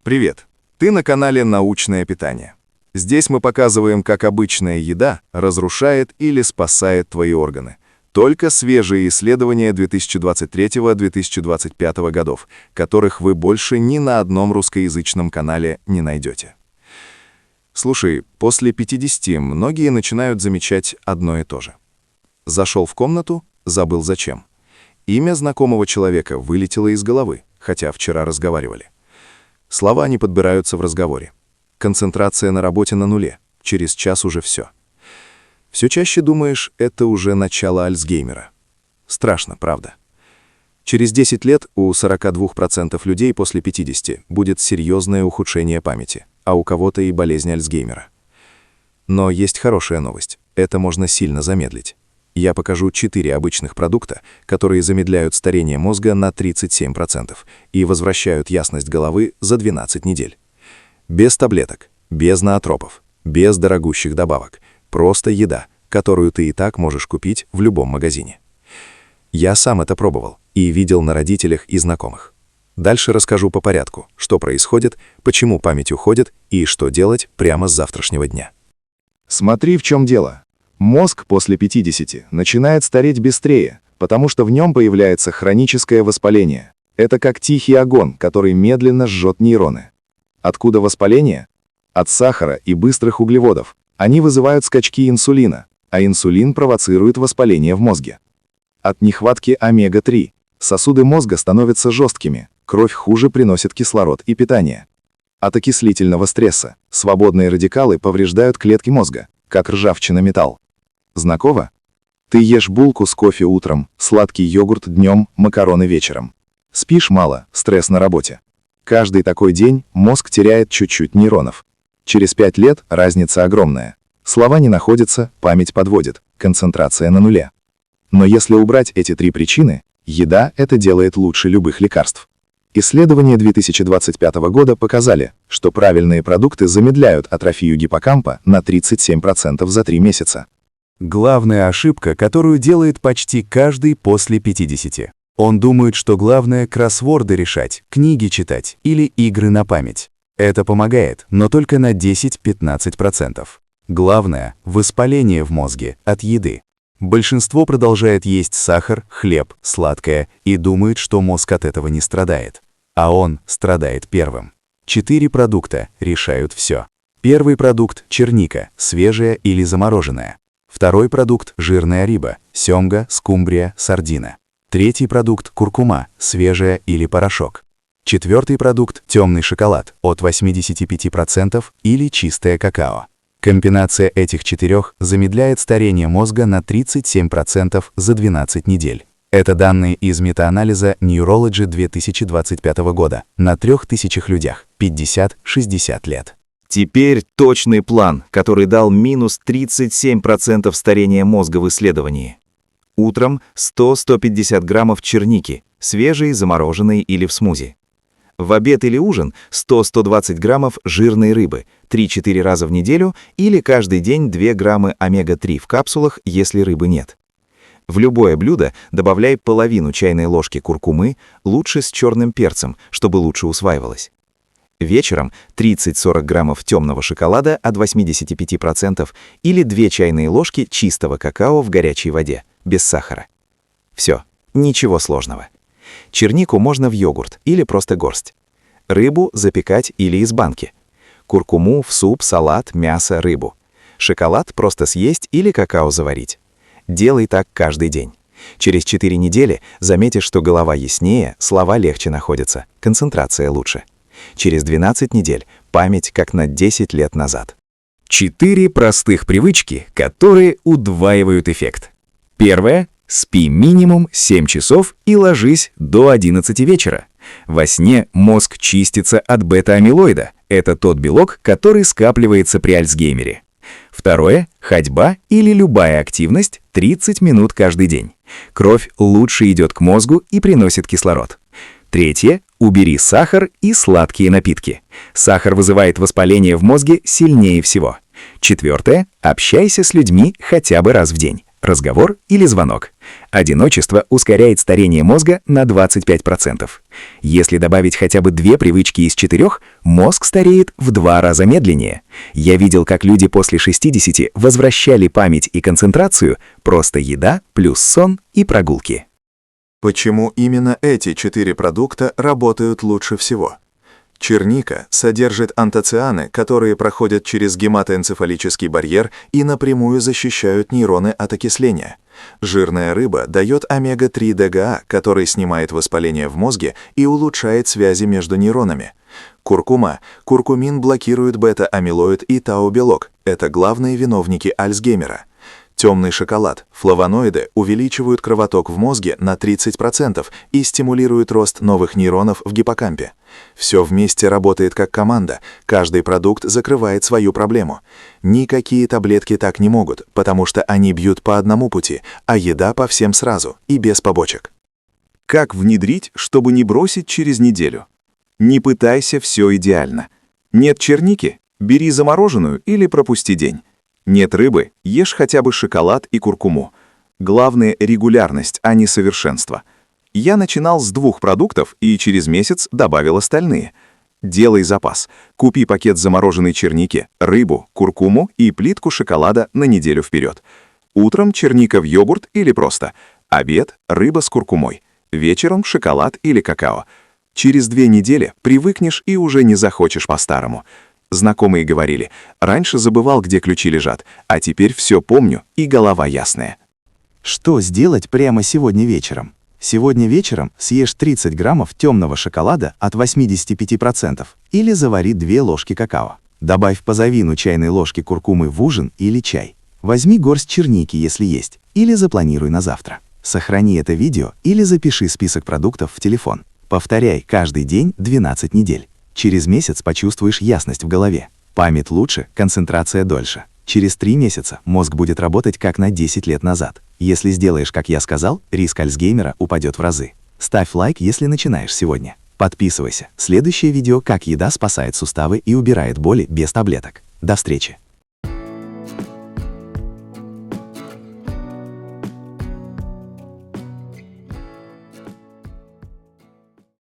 Привет! Ты на канале «Научное питание». Здесь мы показываем, как обычная еда разрушает или спасает твои органы. Только свежие исследования 2023-2025 годов, которых вы больше ни на одном русскоязычном канале не найдете. Слушай, после 50 многие начинают замечать одно и то же. Зашел в комнату, забыл зачем. Имя знакомого человека вылетело из головы, хотя вчера разговаривали. Слова не подбираются в разговоре. Концентрация на работе на нуле. Через час уже все. Все чаще думаешь, это уже начало Альцгеймера. Страшно, правда? Через 10 лет у 42% людей после 50 будет серьезное ухудшение памяти, а у кого-то и болезнь Альцгеймера. Но есть хорошая новость. Это можно сильно замедлить. Я покажу 4 обычных продукта, которые замедляют старение мозга на 37% и возвращают ясность головы за 12 недель. Без таблеток, без ноотропов, без дорогущих добавок. Просто еда, которую ты и так можешь купить в любом магазине. Я сам это пробовал и видел на родителях и знакомых. Дальше расскажу по порядку, что происходит, почему память уходит и что делать прямо с завтрашнего дня. Смотри, в чем дело. Мозг после 50 начинает стареть быстрее, потому что в нем появляется хроническое воспаление. Это как тихий огонь, который медленно жжет нейроны. Откуда воспаление? От сахара и быстрых углеводов. Они вызывают скачки инсулина, а инсулин провоцирует воспаление в мозге. От нехватки омега-3. Сосуды мозга становятся жесткими, кровь хуже приносит кислород и питание. От окислительного стресса. Свободные радикалы повреждают клетки мозга, как ржавчина-металл. Знакомо? Ты ешь булку с кофе утром, сладкий йогурт днем, макароны вечером. Спишь мало, стресс на работе. Каждый такой день мозг теряет чуть-чуть нейронов. Через 5 лет разница огромная. Слова не находятся, память подводит, концентрация на нуле. Но если убрать эти 3 причины, еда это делает лучше любых лекарств. Исследования 2025 года показали, что правильные продукты замедляют атрофию гиппокампа на 37% за 3 месяца. Главная ошибка, которую делает почти каждый после 50. Он думает, что главное кроссворды решать, книги читать или игры на память. Это помогает, но только на 10-15%. Главное – воспаление в мозге от еды. Большинство продолжает есть сахар, хлеб, сладкое и думает, что мозг от этого не страдает. А он страдает первым. 4 продукта решают все. Первый продукт – черника, свежая или замороженная. Второй продукт – жирная рыба, семга, скумбрия, сардина. Третий продукт – куркума, свежая или порошок. Четвертый продукт – темный шоколад от 85% или чистое какао. Комбинация этих 4 замедляет старение мозга на 37% за 12 недель. Это данные из метаанализа Neurology 2025 года на 3000 людях, 50-60 лет. Теперь точный план, который дал минус 37% старения мозга в исследовании. Утром 100-150 граммов черники, свежей, замороженной или в смузи. В обед или ужин 100-120 граммов жирной рыбы, 3-4 раза в неделю или каждый день 2 граммы омега-3 в капсулах, если рыбы нет. В любое блюдо добавляй половину чайной ложки куркумы, лучше с черным перцем, чтобы лучше усваивалось. Вечером 30-40 граммов темного шоколада от 85% или 2 чайные ложки чистого какао в горячей воде, без сахара. Все, ничего сложного. Чернику можно в йогурт или просто горсть. Рыбу запекать или из банки. Куркуму в суп, салат, мясо, рыбу. Шоколад просто съесть или какао заварить. Делай так каждый день. Через 4 недели заметишь, что голова яснее, слова легче находятся, концентрация лучше. Через 12 недель память как на 10 лет назад. 4 простых привычки, которые удваивают эффект. Первое. Спи минимум 7 часов и ложись до 11 вечера. Во сне мозг чистится от бета-амилоида. Это тот белок, который скапливается при Альцгеймере. Второе. Ходьба или любая активность 30 минут каждый день. Кровь лучше идет к мозгу и приносит кислород. Третье. Убери сахар и сладкие напитки. Сахар вызывает воспаление в мозге сильнее всего. Четвертое. Общайся с людьми хотя бы раз в день. Разговор или звонок. Одиночество ускоряет старение мозга на 25%. Если добавить хотя бы 2 привычки из 4, мозг стареет в 2 раза медленнее. Я видел, как люди после 60 возвращали память и концентрацию, просто еда плюс сон и прогулки. Почему именно эти 4 продукта работают лучше всего? Черника содержит антоцианы, которые проходят через гематоэнцефалический барьер и напрямую защищают нейроны от окисления. Жирная рыба дает омега-3 ДГА, который снимает воспаление в мозге и улучшает связи между нейронами. Куркумин блокирует бета-амилоид и тау-белок. Это главные виновники Альцгеймера. Темный шоколад, флавоноиды увеличивают кровоток в мозге на 30% и стимулируют рост новых нейронов в гиппокампе. Все вместе работает как команда, каждый продукт закрывает свою проблему. Никакие таблетки так не могут, потому что они бьют по одному пути, а еда по всем сразу и без побочек. Как внедрить, чтобы не бросить через неделю? Не пытайся все идеально. Нет черники? Бери замороженную или пропусти день. Нет рыбы? Ешь хотя бы шоколад и куркуму. Главное — регулярность, а не совершенство. Я начинал с 2 продуктов и через месяц добавил остальные. Делай запас. Купи пакет замороженной черники, рыбу, куркуму и плитку шоколада на неделю вперед. Утром черника в йогурт или просто. Обед — рыба с куркумой. Вечером — шоколад или какао. Через 2 недели привыкнешь и уже не захочешь по-старому. Знакомые говорили, раньше забывал, где ключи лежат, а теперь все помню и голова ясная. Что сделать прямо сегодня вечером? Сегодня вечером съешь 30 граммов темного шоколада от 85% или завари 2 ложки какао. Добавь половину чайной ложки куркумы в ужин или чай. Возьми горсть черники, если есть, или запланируй на завтра. Сохрани это видео или запиши список продуктов в телефон. Повторяй каждый день 12 недель. Через месяц почувствуешь ясность в голове. Память лучше, концентрация дольше. Через 3 месяца мозг будет работать как на 10 лет назад. Если сделаешь, как я сказал, риск Альцгеймера упадет в разы. Ставь лайк, если начинаешь сегодня. Подписывайся. Следующее видео «Как еда спасает суставы и убирает боли без таблеток». До встречи!